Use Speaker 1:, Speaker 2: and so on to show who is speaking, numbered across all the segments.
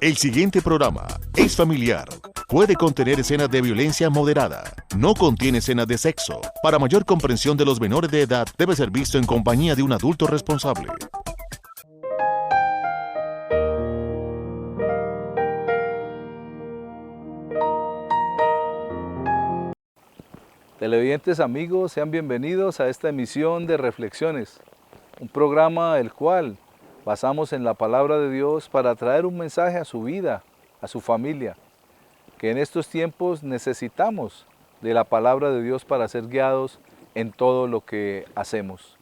Speaker 1: El siguiente programa es familiar. Puede contener escenas de violencia moderada. No contiene escenas de sexo. Para mayor comprensión de los menores de edad, debe ser visto en compañía de un adulto responsable.
Speaker 2: Televidentes amigos, sean bienvenidos a esta emisión de Reflexiones, un programa el cual basamos en la palabra de Dios para traer un mensaje a su vida, a su familia, que en estos tiempos necesitamos de la palabra de Dios para ser guiados en todo lo que hacemos.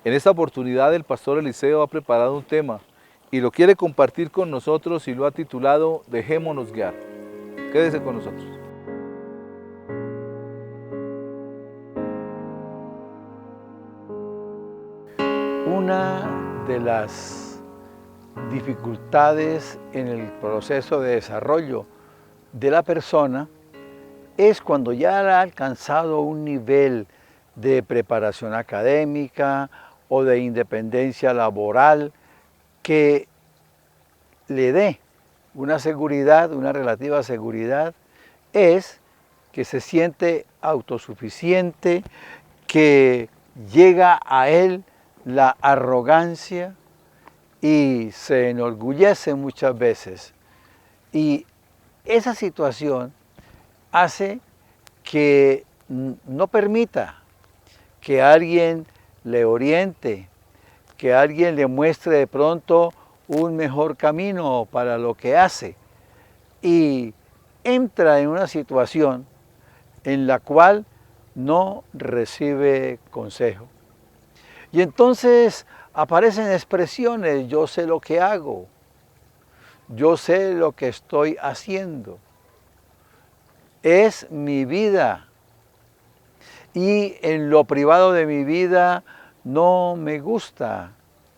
Speaker 2: En esta oportunidad el pastor Eliseo ha preparado un tema y lo quiere compartir con nosotros y lo ha titulado Dejémonos guiar. Quédese con nosotros.
Speaker 3: Una de las dificultades en el proceso de desarrollo de la persona es cuando ya ha alcanzado un nivel de preparación académica o de independencia laboral que le dé una seguridad, una relativa seguridad, es que se siente autosuficiente, que llega a él la arrogancia y se enorgullece muchas veces. Y esa situación hace que no permita que alguien le oriente, que alguien le muestre de pronto un mejor camino para lo que hace. Y entra en una situación en la cual no recibe consejo. Y entonces aparecen expresiones: yo sé lo que hago, yo sé lo que estoy haciendo, es mi vida, y en lo privado de mi vida no me gusta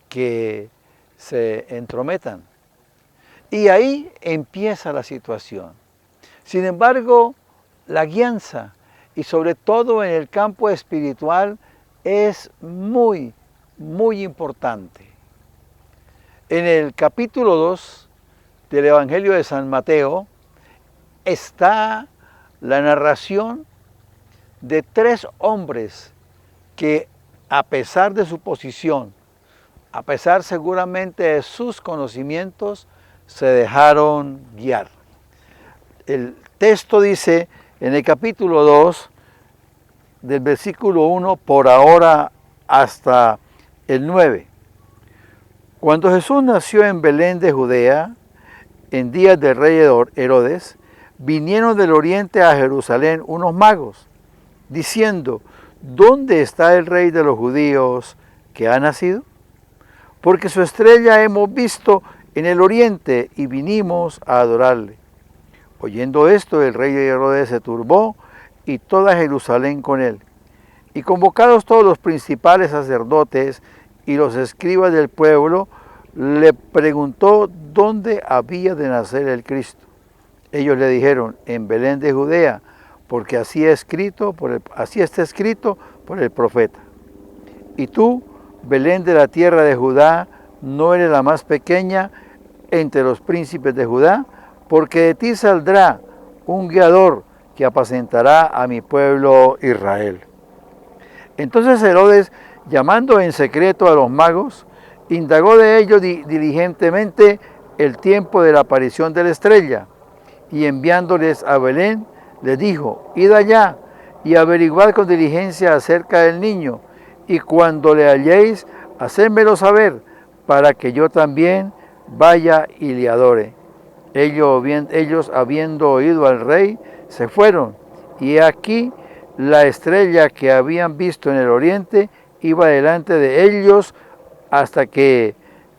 Speaker 3: que se entrometan. Y ahí empieza la situación. Sin embargo, la guianza, y sobre todo en el campo espiritual, es muy, muy importante. En el capítulo 2 del Evangelio de San Mateo está la narración de 3 hombres que, a pesar de su posición, a pesar seguramente de sus conocimientos, se dejaron guiar. El texto dice en el capítulo 2, del versículo 1 por ahora hasta el 9. Cuando Jesús nació en Belén de Judea, en días del rey Herodes, vinieron del oriente a Jerusalén unos magos, diciendo: ¿dónde está el rey de los judíos que ha nacido? Porque su estrella hemos visto en el oriente y vinimos a adorarle. Oyendo esto, el rey Herodes se turbó y toda Jerusalén con él. Y convocados todos los principales sacerdotes y los escribas del pueblo, le preguntó dónde había de nacer el Cristo. Ellos le dijeron: en Belén de Judea, porque así está escrito por el profeta. Y tú, Belén de la tierra de Judá, no eres la más pequeña entre los príncipes de Judá, porque de ti saldrá un guiador que apacentará a mi pueblo Israel. Entonces Herodes, llamando en secreto a los magos, indagó de ellos diligentemente el tiempo de la aparición de la estrella, y enviándoles a Belén, les dijo: id allá y averiguad con diligencia acerca del niño, y cuando le halléis, hacédmelo saber, para que yo también vaya y le adore. Ellos, habiendo oído al rey, se fueron, y aquí la estrella que habían visto en el oriente iba delante de ellos hasta que,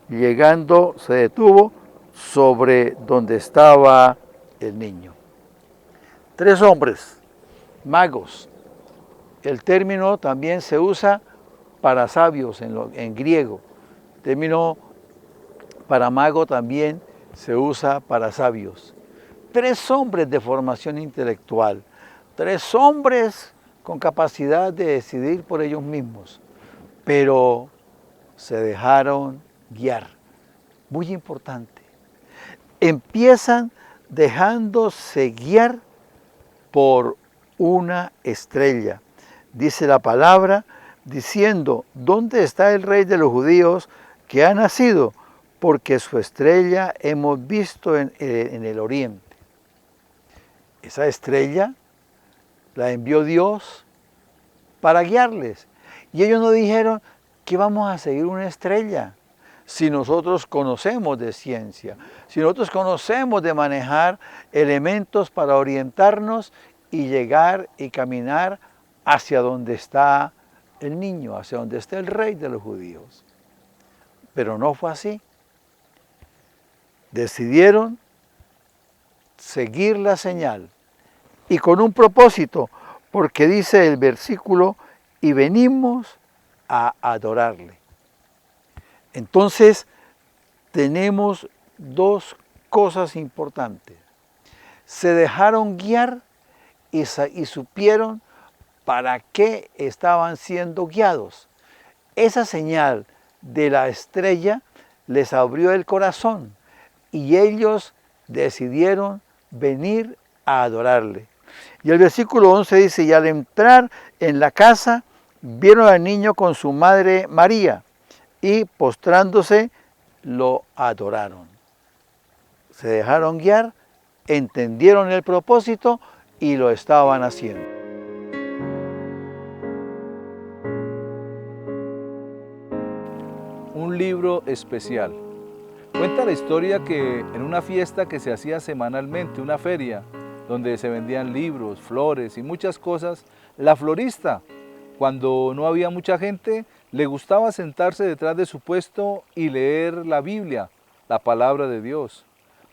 Speaker 3: llegando, se detuvo sobre donde estaba el niño. 3 hombres, magos. El término también se usa para sabios en griego. El término para mago también se usa para sabios. 3 hombres de formación intelectual, 3 hombres con capacidad de decidir por ellos mismos, pero se dejaron guiar. Muy importante. empiezan dejándose guiar por una estrella. Dice la palabra, diciendo, ¿dónde está el rey de los judíos que ha nacido? Porque su estrella hemos visto en el oriente. Esa estrella la envió Dios para guiarles. Y ellos no dijeron que vamos a seguir una estrella. Si nosotros conocemos de ciencia, si nosotros conocemos de manejar elementos para orientarnos y llegar y caminar hacia donde está el niño, hacia donde está el rey de los judíos. Pero no fue así. Decidieron seguir la señal y con un propósito, porque dice el versículo, y venimos a adorarle. Entonces, tenemos dos cosas importantes. Se dejaron guiar y supieron para qué estaban siendo guiados. Esa señal de la estrella les abrió el corazón y ellos decidieron venir a adorarle. Y el versículo 11 dice, y al entrar en la casa, vieron al niño con su madre María, y postrándose, lo adoraron. Se dejaron guiar, entendieron el propósito y lo estaban haciendo.
Speaker 2: Un libro especial. Cuenta la historia que en una fiesta que se hacía semanalmente, una feria, donde se vendían libros, flores y muchas cosas, la florista, cuando no había mucha gente, le gustaba sentarse detrás de su puesto y leer la Biblia, la palabra de Dios.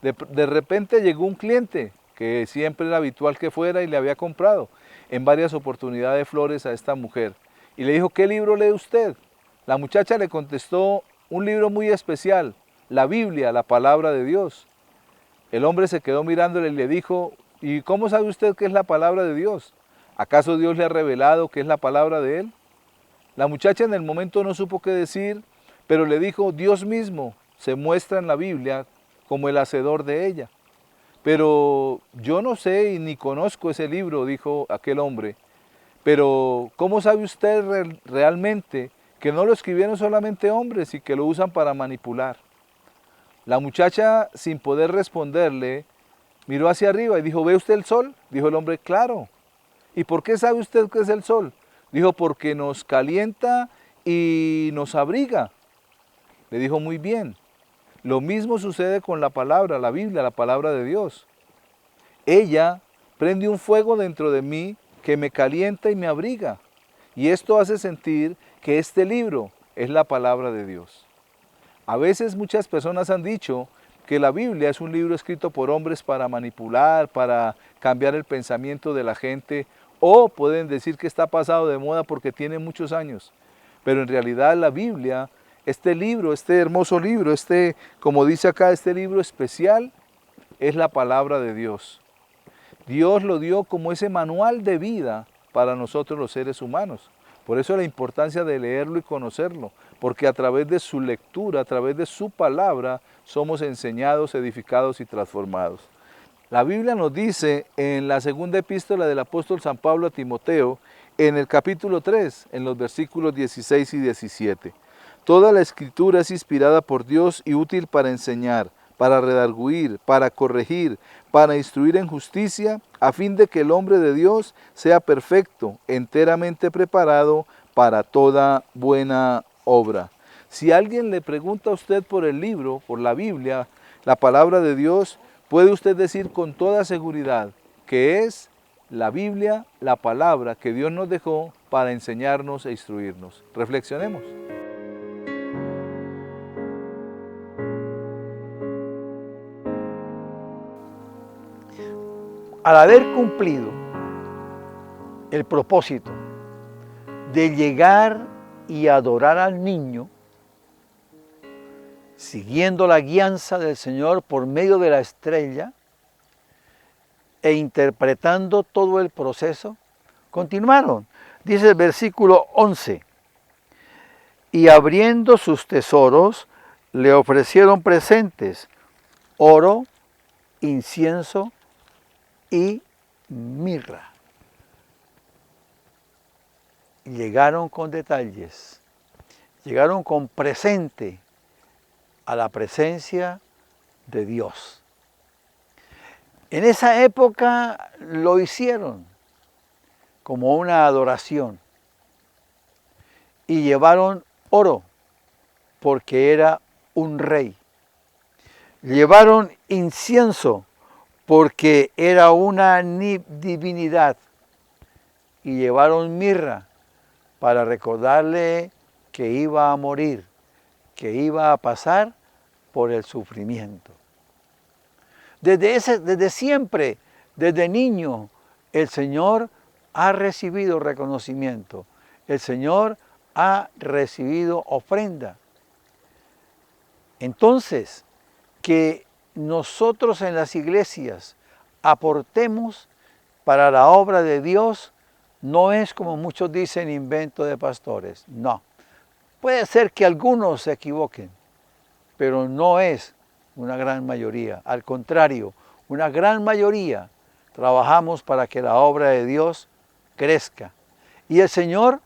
Speaker 2: De repente llegó un cliente, que siempre era habitual que fuera, y le había comprado en varias oportunidades flores a esta mujer. Y le dijo, ¿qué libro lee usted? La muchacha le contestó, un libro muy especial, la Biblia, la palabra de Dios. El hombre se quedó mirándole y le dijo, ¿y cómo sabe usted que es la palabra de Dios? ¿Acaso Dios le ha revelado que es la palabra de Él? La muchacha en el momento no supo qué decir, pero le dijo, Dios mismo se muestra en la Biblia como el hacedor de ella. Pero yo no sé y ni conozco ese libro, dijo aquel hombre. Pero ¿cómo sabe usted realmente que no lo escribieron solamente hombres y que lo usan para manipular? La muchacha, sin poder responderle, miró hacia arriba y dijo, ¿ve usted el sol? Dijo el hombre, claro. ¿Y por qué sabe usted qué es el sol? Dijo, porque nos calienta y nos abriga. Le dijo, muy bien. Lo mismo sucede con la palabra, la Biblia, la palabra de Dios. Ella prende un fuego dentro de mí que me calienta y me abriga. Y esto hace sentir que este libro es la palabra de Dios. A veces muchas personas han dicho que la Biblia es un libro escrito por hombres para manipular, para cambiar el pensamiento de la gente, o pueden decir que está pasado de moda porque tiene muchos años. Pero en realidad la Biblia, este libro, este hermoso libro, como dice acá, este libro especial, es la palabra de Dios. Dios lo dio como ese manual de vida para nosotros los seres humanos. Por eso la importancia de leerlo y conocerlo, porque a través de su lectura, a través de su palabra, somos enseñados, edificados y transformados. La Biblia nos dice en la segunda epístola del apóstol San Pablo a Timoteo, en el capítulo 3, en los versículos 16 y 17. Toda la escritura es inspirada por Dios y útil para enseñar, para redarguir, para corregir, para instruir en justicia, a fin de que el hombre de Dios sea perfecto, enteramente preparado para toda buena obra. Si alguien le pregunta a usted por el libro, por la Biblia, la palabra de Dios, puede usted decir con toda seguridad que es la Biblia, la palabra que Dios nos dejó para enseñarnos e instruirnos. Reflexionemos.
Speaker 3: Al haber cumplido el propósito de llegar y adorar al niño, siguiendo la guianza del Señor por medio de la estrella e interpretando todo el proceso, continuaron. Dice el versículo 11, y abriendo sus tesoros, le ofrecieron presentes, oro, incienso y mirra. Llegaron con detalles, llegaron con presente a la presencia de Dios. En esa época lo hicieron como una adoración y llevaron oro porque era un rey. Llevaron incienso porque era una divinidad y llevaron mirra para recordarle que iba a morir, que iba a pasar por el sufrimiento. Desde siempre, desde niño, el Señor ha recibido reconocimiento. El Señor ha recibido ofrenda. Entonces, que nosotros en las iglesias aportemos para la obra de Dios no es, como muchos dicen, invento de pastores. No. Puede ser que algunos se equivoquen, pero no es una gran mayoría. Al contrario, una gran mayoría trabajamos para que la obra de Dios crezca. Y el Señor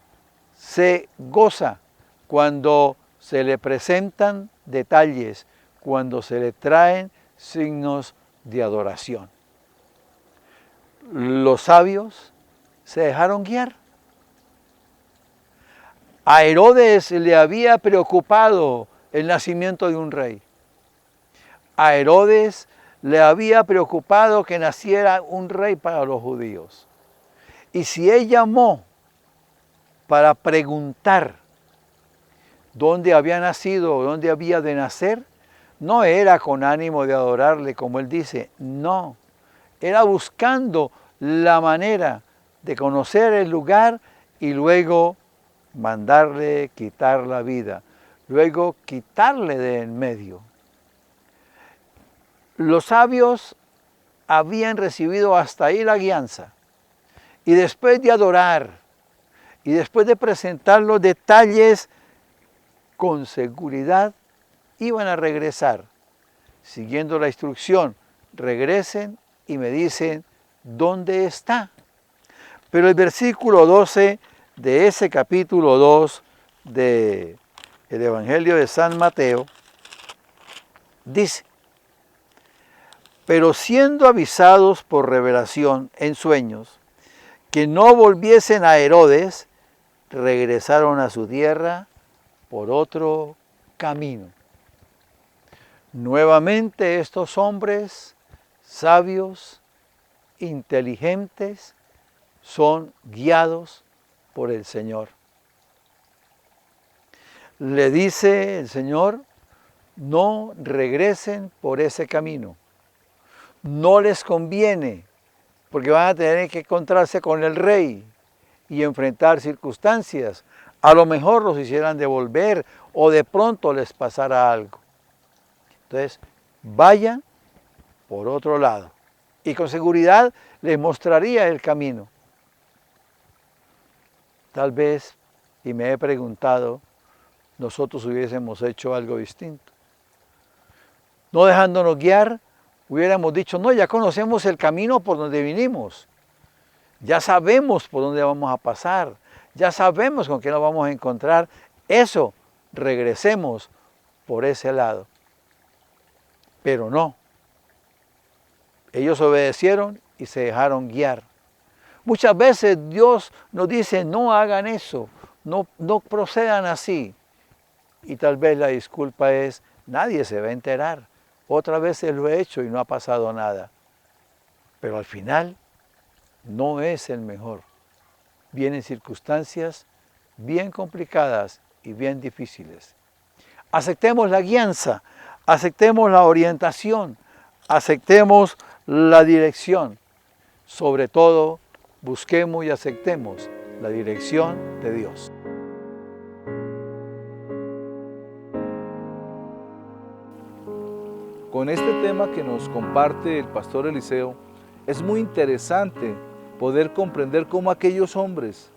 Speaker 3: se goza cuando se le presentan detalles, cuando se le traen signos de adoración. Los sabios se dejaron guiar. A Herodes le había preocupado el nacimiento de un rey. A Herodes le había preocupado que naciera un rey para los judíos. Y si él llamó para preguntar dónde había nacido o dónde había de nacer, no era con ánimo de adorarle, como él dice, no. Era buscando la manera de conocer el lugar y luego mandarle quitar la vida, luego quitarle de en medio. Los sabios habían recibido hasta ahí la guianza, y después de adorar, y después de presentar los detalles, con seguridad iban a regresar, siguiendo la instrucción, regresen y me dicen dónde está. Pero el versículo 12 de ese capítulo 2 del Evangelio de San Mateo dice: pero siendo avisados por revelación en sueños que no volviesen a Herodes, regresaron a su tierra por otro camino. Nuevamente estos hombres sabios, inteligentes, son guiados por el Señor. Le dice el Señor, no regresen por ese camino. No les conviene, porque van a tener que encontrarse con el rey y enfrentar circunstancias. A lo mejor los hicieran devolver o de pronto les pasara algo. Entonces, vayan por otro lado. Y con seguridad les mostraría el camino. Tal vez, y me he preguntado, nosotros hubiésemos hecho algo distinto. No dejándonos guiar, hubiéramos dicho, no, ya conocemos el camino por donde vinimos. Ya sabemos por dónde vamos a pasar. Ya sabemos con qué nos vamos a encontrar. Eso, regresemos por ese lado. Pero no. Ellos obedecieron y se dejaron guiar. Muchas veces Dios nos dice, no hagan eso, no procedan así. Y tal vez la disculpa es, nadie se va a enterar. Otras veces lo he hecho y no ha pasado nada. Pero al final no es el mejor. Vienen circunstancias bien complicadas y bien difíciles. Aceptemos la guianza, aceptemos la orientación, aceptemos la dirección. Sobre todo, busquemos y aceptemos la dirección de Dios.
Speaker 2: Con este tema que nos comparte el pastor Eliseo, es muy interesante poder comprender cómo aquellos hombres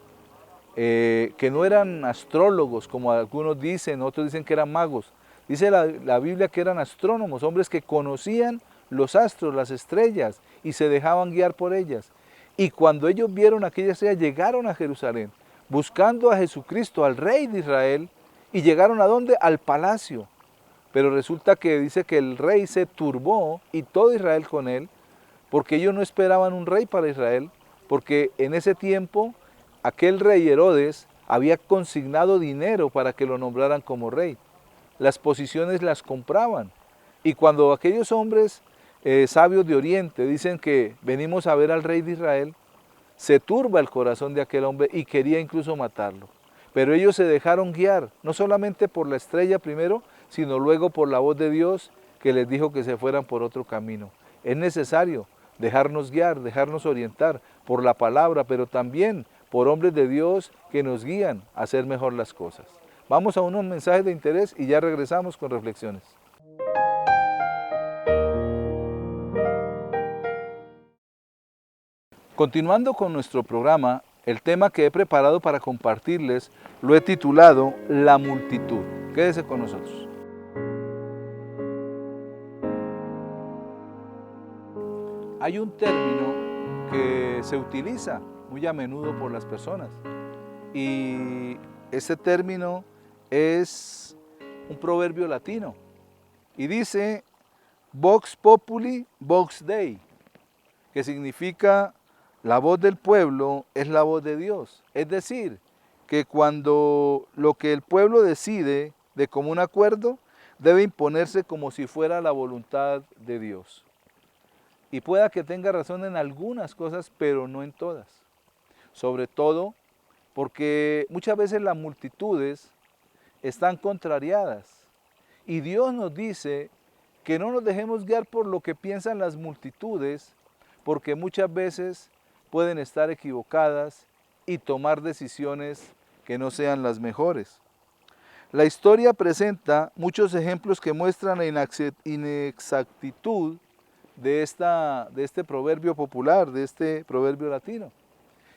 Speaker 2: que no eran astrólogos, como algunos dicen, otros dicen que eran magos, dice la Biblia que eran astrónomos, hombres que conocían los astros, las estrellas, y se dejaban guiar por ellas. Y cuando ellos vieron aquella estrella, llegaron a Jerusalén, buscando a Jesucristo, al Rey de Israel, y llegaron ¿a dónde? Al palacio. Pero resulta que dice que el rey se turbó, y todo Israel con él, porque ellos no esperaban un rey para Israel, porque en ese tiempo aquel rey Herodes había consignado dinero para que lo nombraran como rey. Las posiciones las compraban. Y cuando aquellos hombres sabios de Oriente dicen que venimos a ver al rey de Israel, se turba el corazón de aquel hombre y quería incluso matarlo. Pero ellos se dejaron guiar, no solamente por la estrella primero, sino luego por la voz de Dios que les dijo que se fueran por otro camino. Es necesario dejarnos guiar, dejarnos orientar por la palabra, pero también por hombres de Dios que nos guían a hacer mejor las cosas. Vamos a unos mensajes de interés y ya regresamos con reflexiones. Continuando con nuestro programa, el tema que he preparado para compartirles lo he titulado La multitud. Quédese con nosotros. Hay un término que se utiliza muy a menudo por las personas y ese término es un proverbio latino y dice Vox Populi, Vox Dei, que significa la voz del pueblo es la voz de Dios. Es decir, que cuando lo que el pueblo decide de común acuerdo debe imponerse como si fuera la voluntad de Dios. Y pueda que tenga razón en algunas cosas, pero no en todas. Sobre todo porque muchas veces las multitudes están contrariadas. Y Dios nos dice que no nos dejemos guiar por lo que piensan las multitudes, porque muchas veces pueden estar equivocadas y tomar decisiones que no sean las mejores. La historia presenta muchos ejemplos que muestran la inexactitud de este proverbio popular, de este proverbio latino.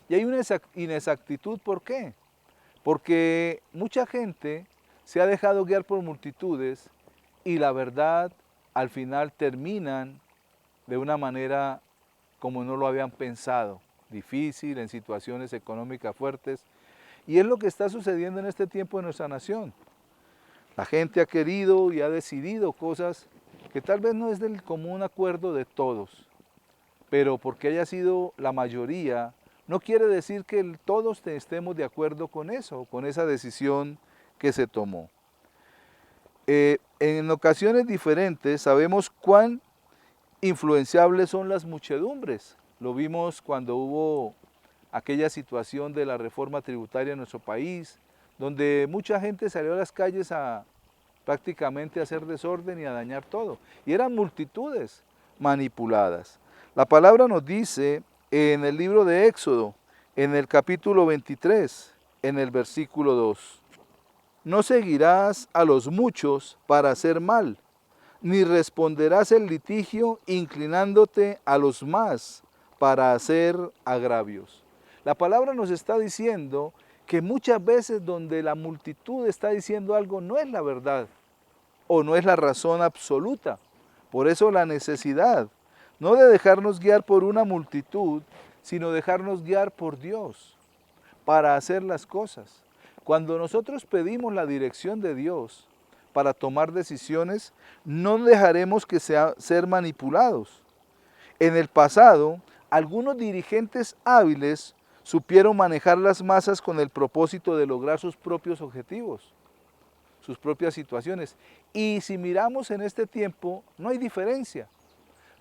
Speaker 2: Y hay una inexactitud, ¿por qué? Porque mucha gente se ha dejado guiar por multitudes y la verdad al final terminan de una manera como no lo habían pensado, difícil, en situaciones económicas fuertes. Y es lo que está sucediendo en este tiempo en nuestra nación. La gente ha querido y ha decidido cosas que tal vez no es del común acuerdo de todos, pero porque haya sido la mayoría, no quiere decir que todos estemos de acuerdo con eso, con esa decisión que se tomó. En ocasiones diferentes sabemos cuán influenciables son las muchedumbres. Lo vimos cuando hubo aquella situación de la reforma tributaria en nuestro país, donde mucha gente salió a las calles a prácticamente a hacer desorden y a dañar todo. Y eran multitudes manipuladas. La palabra nos dice en el libro de Éxodo, en el capítulo 23, en el versículo 2, no seguirás a los muchos para hacer mal, ni responderás el litigio inclinándote a los más para hacer agravios. La palabra nos está diciendo que muchas veces donde la multitud está diciendo algo no es la verdad o no es la razón absoluta. Por eso la necesidad, no de dejarnos guiar por una multitud, sino dejarnos guiar por Dios para hacer las cosas. Cuando nosotros pedimos la dirección de Dios para tomar decisiones, no dejaremos que ser manipulados. En el pasado, algunos dirigentes hábiles supieron manejar las masas con el propósito de lograr sus propios objetivos, sus propias situaciones. Y si miramos en este tiempo, no hay diferencia.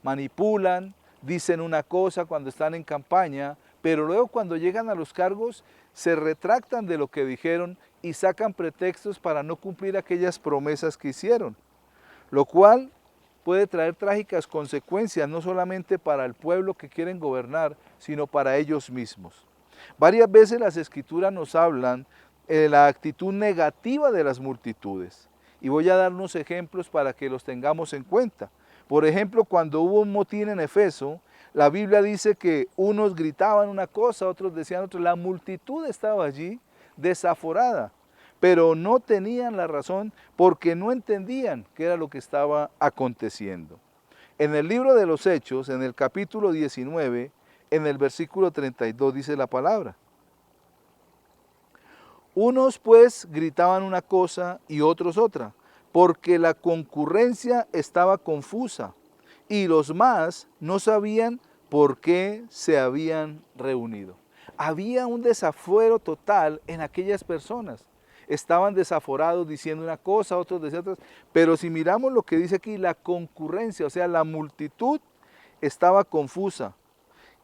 Speaker 2: Manipulan, dicen una cosa cuando están en campaña, pero luego cuando llegan a los cargos se retractan de lo que dijeron y sacan pretextos para no cumplir aquellas promesas que hicieron, lo cual puede traer trágicas consecuencias no solamente para el pueblo que quieren gobernar, sino para ellos mismos. Varias veces las escrituras nos hablan de la actitud negativa de las multitudes y voy a dar unos ejemplos para que los tengamos en cuenta. Por ejemplo, cuando hubo un motín en Efeso, la Biblia dice que unos gritaban una cosa, otros decían otra. La multitud estaba allí desaforada, pero no tenían la razón porque no entendían qué era lo que estaba aconteciendo. En el libro de los Hechos, en el capítulo 19, en el versículo 32 dice la palabra: unos pues gritaban una cosa y otros otra, porque la concurrencia estaba confusa y los más no sabían por qué se habían reunido. Había un desafuero total en aquellas personas. Estaban desaforados diciendo una cosa, otros decían otra. Pero si miramos lo que dice aquí, la concurrencia, o sea, la multitud estaba confusa.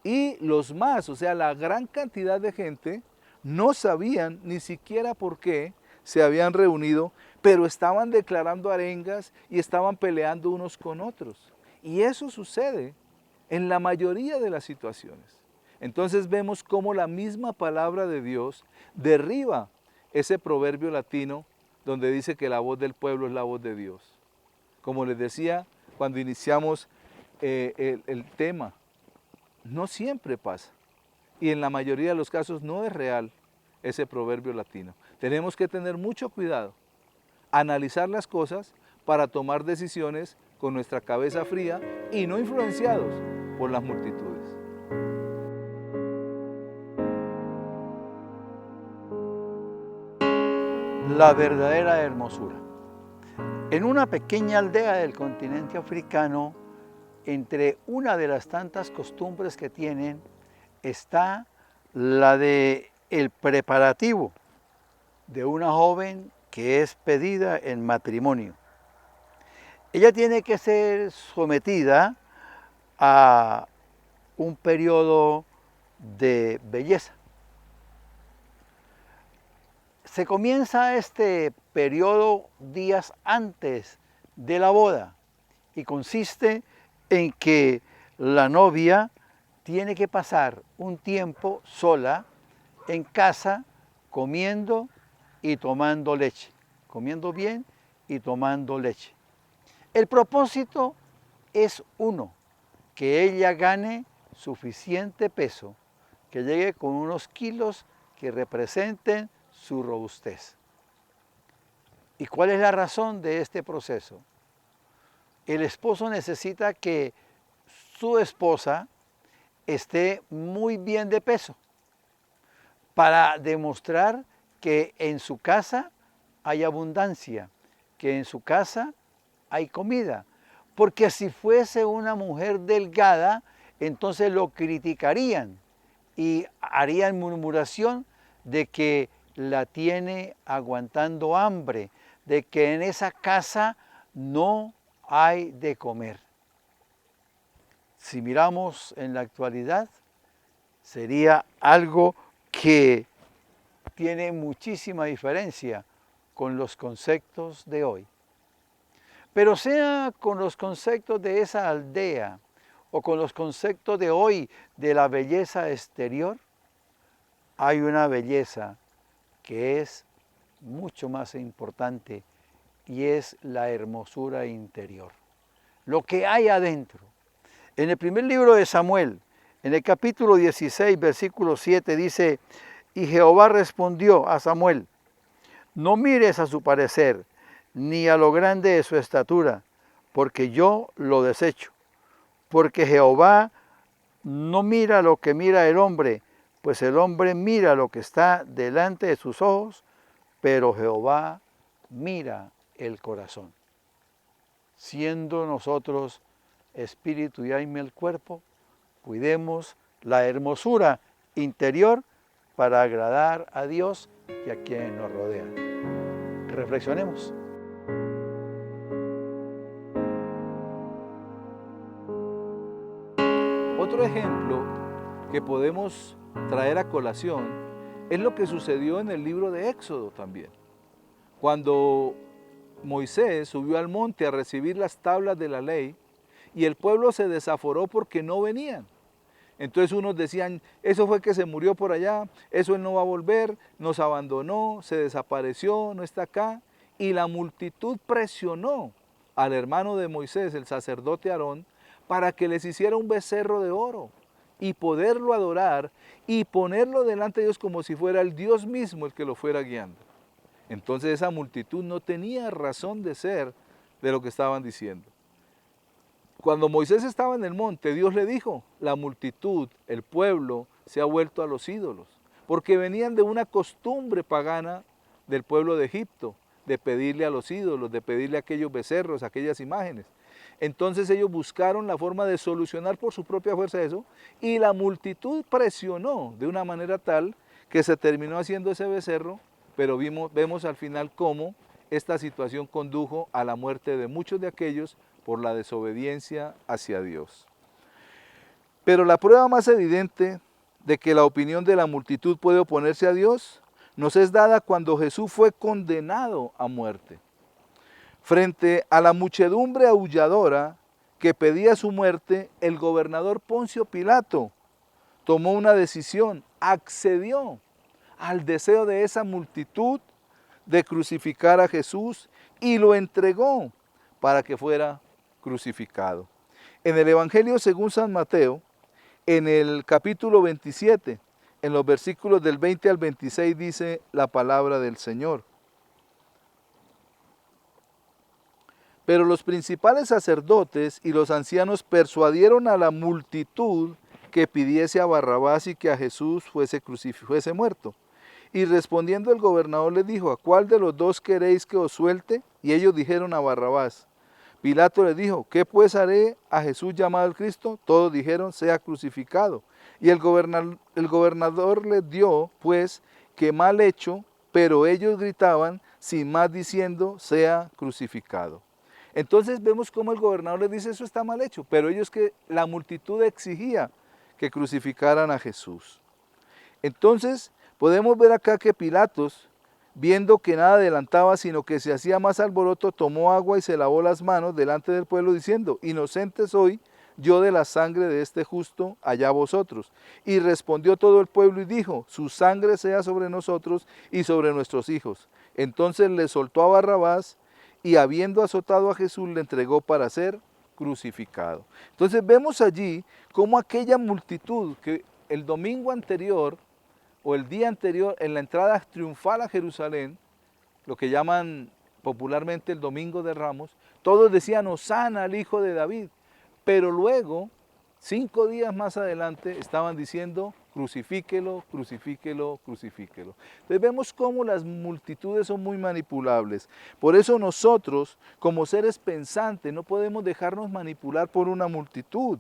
Speaker 2: Y los más, o sea, la gran cantidad de gente, no sabían ni siquiera por qué se habían reunido, pero estaban declarando arengas y estaban peleando unos con otros. Y eso sucede en la mayoría de las situaciones. Entonces vemos cómo la misma palabra de Dios derriba ese proverbio latino donde dice que la voz del pueblo es la voz de Dios. Como les decía cuando iniciamos el tema, no siempre pasa. Y en la mayoría de los casos no es real ese proverbio latino. Tenemos que tener mucho cuidado, analizar las cosas para tomar decisiones con nuestra cabeza fría y no influenciados por las multitudes.
Speaker 3: La verdadera hermosura. En una pequeña aldea del continente africano, entre una de las tantas costumbres que tienen, está la de el preparativo de una joven que es pedida en matrimonio. Ella tiene que ser sometida a un periodo de belleza. Se comienza este periodo días antes de la boda y consiste en que la novia tiene que pasar un tiempo sola en casa comiendo y tomando leche, comiendo bien y tomando leche. El propósito es uno, que ella gane suficiente peso, que llegue con unos kilos que representen su robustez. ¿Y cuál es la razón de este proceso? El esposo necesita que su esposa esté muy bien de peso para demostrar que en su casa hay abundancia, que en su casa hay comida. Porque si fuese una mujer delgada, entonces lo criticarían y harían murmuración de que la tiene aguantando hambre, de que en esa casa no hay de comer. Si miramos en la actualidad, sería algo que tiene muchísima diferencia con los conceptos de hoy. Pero sea con los conceptos de esa aldea o con los conceptos de hoy de la belleza exterior, hay una belleza que es mucho más importante y es la hermosura interior. Lo que hay adentro. En el primer libro de Samuel, en el capítulo 16, versículo 7, dice: y Jehová respondió a Samuel: no mires a su parecer, ni a lo grande de su estatura, porque yo lo desecho. Porque Jehová no mira lo que mira el hombre, pues el hombre mira lo que está delante de sus ojos, pero Jehová mira el corazón. Siendo nosotros espíritu y alma el cuerpo, cuidemos la hermosura interior para agradar a Dios y a quienes nos rodean. Reflexionemos.
Speaker 2: Otro ejemplo que podemos traer a colación es lo que sucedió en el libro de Éxodo también. Cuando Moisés subió al monte a recibir las tablas de la ley y el pueblo se desaforó porque no venían. Entonces unos decían: eso fue que se murió por allá, eso él no va a volver, nos abandonó, se desapareció, no está acá. Y la multitud presionó al hermano de Moisés, el sacerdote Aarón, para que les hiciera un becerro de oro y poderlo adorar y ponerlo delante de Dios como si fuera el Dios mismo el que lo fuera guiando. Entonces esa multitud no tenía razón de ser de lo que estaban diciendo. Cuando Moisés estaba en el monte, Dios le dijo, la multitud, el pueblo, se ha vuelto a los ídolos, porque venían de una costumbre pagana del pueblo de Egipto, de pedirle a los ídolos, de pedirle a aquellos becerros, aquellas imágenes. Entonces ellos buscaron la forma de solucionar por su propia fuerza eso, y la multitud presionó de una manera tal que se terminó haciendo ese becerro, pero vemos al final cómo esta situación condujo a la muerte de muchos de aquellos por la desobediencia hacia Dios. Pero la prueba más evidente de que la opinión de la multitud puede oponerse a Dios nos es dada cuando Jesús fue condenado a muerte. Frente a la muchedumbre aulladora que pedía su muerte, el gobernador Poncio Pilato tomó una decisión, accedió al deseo de esa multitud de crucificar a Jesús y lo entregó para que fuera crucificado. En el Evangelio según San Mateo, en el capítulo 27, en los versículos del 20 al 26 dice la palabra del Señor. Pero los principales sacerdotes y los ancianos persuadieron a la multitud que pidiese a Barrabás y que a Jesús fuese muerto. Y respondiendo el gobernador les dijo, ¿a cuál de los dos queréis que os suelte? Y ellos dijeron a Barrabás. Pilato les dijo, ¿qué pues haré a Jesús llamado el Cristo? Todos dijeron, sea crucificado. Y el gobernador les dio, pues, que mal hecho, pero ellos gritaban, sin más diciendo, sea crucificado. Entonces vemos cómo el gobernador les dice, eso está mal hecho, pero la multitud exigía que crucificaran a Jesús. Entonces podemos ver acá que Pilatos, viendo que nada adelantaba, sino que se hacía más alboroto, tomó agua y se lavó las manos delante del pueblo, diciendo, inocente soy yo de la sangre de este justo, allá vosotros. Y respondió todo el pueblo y dijo, su sangre sea sobre nosotros y sobre nuestros hijos. Entonces le soltó a Barrabás, y habiendo azotado a Jesús, le entregó para ser crucificado. Entonces vemos allí cómo aquella multitud que el domingo anterior, o el día anterior, en la entrada triunfal a Jerusalén, lo que llaman popularmente el Domingo de Ramos, todos decían, Hosana al Hijo de David, pero luego, 5 días más adelante, estaban diciendo, crucifíquelo, crucifíquelo, crucifíquelo. Entonces vemos cómo las multitudes son muy manipulables. Por eso nosotros, como seres pensantes, no podemos dejarnos manipular por una multitud.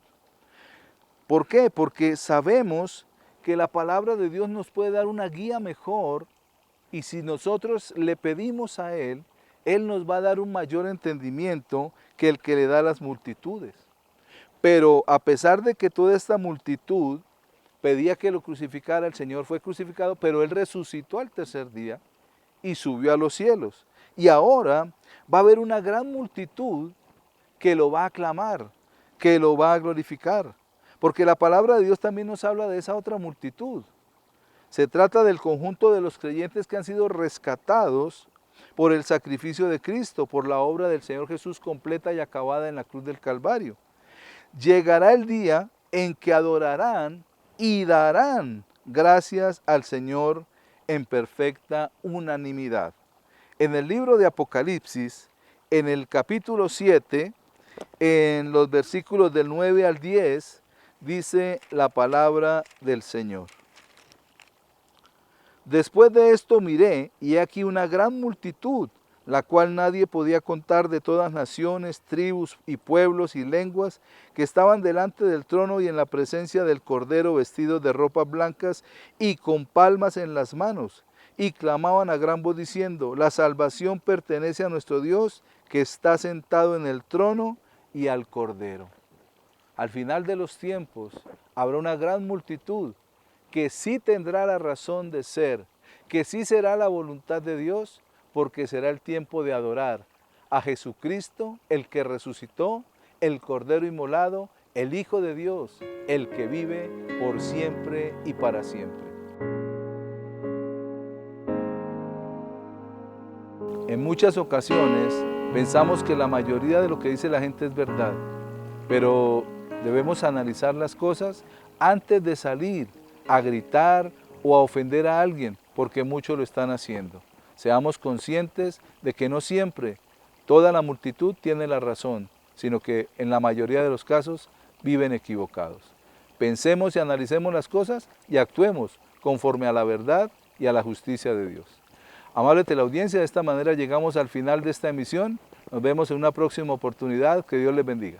Speaker 2: ¿Por qué? Porque sabemos que la palabra de Dios nos puede dar una guía mejor, y si nosotros le pedimos a Él, Él nos va a dar un mayor entendimiento que el que le da a las multitudes. Pero a pesar de que toda esta multitud pedía que lo crucificara, el Señor fue crucificado, pero Él resucitó al tercer día y subió a los cielos. Y ahora va a haber una gran multitud que lo va a aclamar, que lo va a glorificar. Porque la palabra de Dios también nos habla de esa otra multitud. Se trata del conjunto de los creyentes que han sido rescatados por el sacrificio de Cristo, por la obra del Señor Jesús completa y acabada en la cruz del Calvario. Llegará el día en que adorarán y darán gracias al Señor en perfecta unanimidad. En el libro de Apocalipsis, en el capítulo 7, en los versículos del 9 al 10, dice la palabra del Señor. Después de esto miré, y he aquí una gran multitud, la cual nadie podía contar, de todas naciones, tribus y pueblos y lenguas, que estaban delante del trono y en la presencia del Cordero, vestidos de ropas blancas y con palmas en las manos, y clamaban a gran voz diciendo, la salvación pertenece a nuestro Dios, que está sentado en el trono y al Cordero. Al final de los tiempos habrá una gran multitud que sí tendrá la razón de ser, que sí será la voluntad de Dios, porque será el tiempo de adorar a Jesucristo, el que resucitó, el Cordero inmolado, el Hijo de Dios, el que vive por siempre y para siempre. En muchas ocasiones pensamos que la mayoría de lo que dice la gente es verdad, pero debemos analizar las cosas antes de salir a gritar o a ofender a alguien, porque muchos lo están haciendo. Seamos conscientes de que no siempre toda la multitud tiene la razón, sino que en la mayoría de los casos viven equivocados. Pensemos y analicemos las cosas y actuemos conforme a la verdad y a la justicia de Dios. Amable teleaudiencia, de esta manera llegamos al final de esta emisión. Nos vemos en una próxima oportunidad. Que Dios les bendiga.